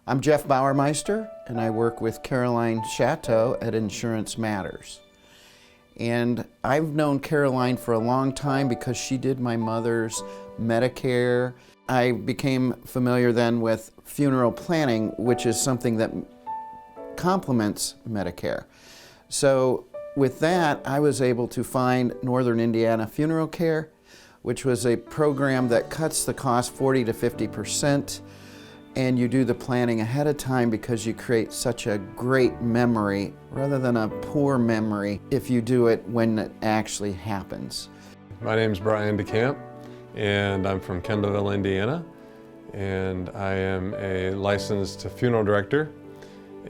I'm Jeff Bauermeister, and I work with Caroline Chateau at Insurance Matters. And I've known Caroline for a long time because she did my mother's Medicare. I became familiar then with funeral planning, which is something that complements Medicare. So with that, I was able to find Northern Indiana Funeral Care, which was a program that cuts the cost 40 to 50%. And you do the planning ahead of time because you create such a great memory rather than a poor memory if you do it when it actually happens. My name is Brian DeCamp, and I'm from Kendallville, Indiana, and I am a licensed funeral director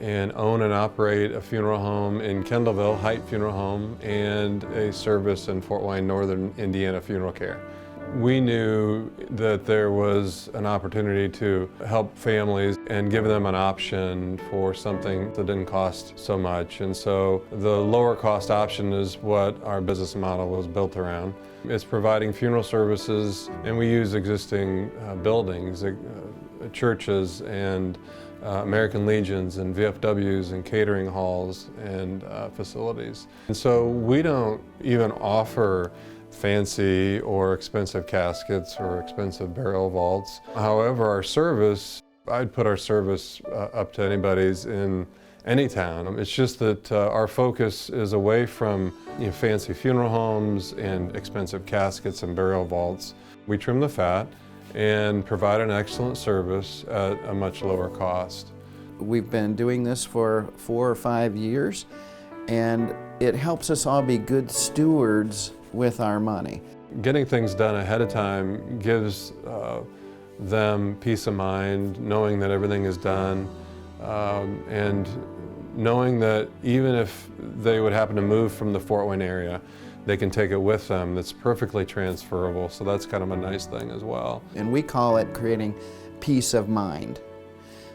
and own and operate a funeral home in Kendallville, Height Funeral Home, and a service in Fort Wayne, Northern Indiana Funeral Care. We knew that there was an opportunity to help families and give them an option for something that didn't cost so much. And so the lower cost option is what our business model was built around. It's providing funeral services, and we use existing buildings, churches and American Legions and VFWs and catering halls and facilities. And so we don't even offer fancy or expensive caskets or expensive burial vaults. However, our service, I'd put our service up to anybody's in any town. It's just that our focus is away from fancy funeral homes and expensive caskets and burial vaults. We trim the fat and provide an excellent service at a much lower cost. We've been doing this for 4 or 5 years, and it helps us all be good stewards with our money. Getting things done ahead of time gives them peace of mind, knowing that everything is done, and knowing that even if they would happen to move from the Fort Wayne area, they can take it with them. That's perfectly transferable, so that's kind of a nice thing as well. And we call it creating peace of mind.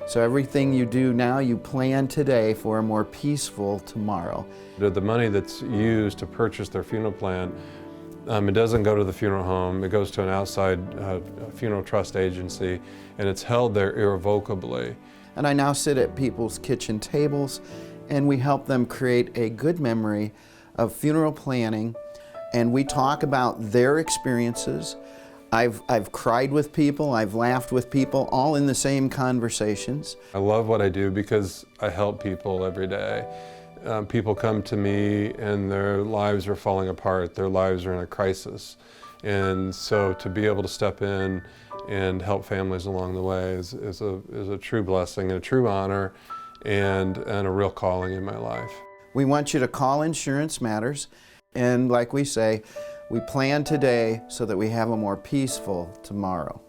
So everything you do now, you plan today for a more peaceful tomorrow. The money that's used to purchase their funeral plan, it doesn't go to the funeral home, it goes to an outside funeral trust agency, and it's held there irrevocably. And I now sit at people's kitchen tables, and we help them create a good memory of funeral planning, and we talk about their experiences. I've cried with people, I've laughed with people, all in the same conversations. I love what I do because I help people every day. People come to me and their lives are falling apart, their lives are in a crisis. And so to be able to step in and help families along the way is a true blessing and a true honor and a real calling in my life. We want you to call Insurance Matters, and like we say, we plan today so that we have a more peaceful tomorrow.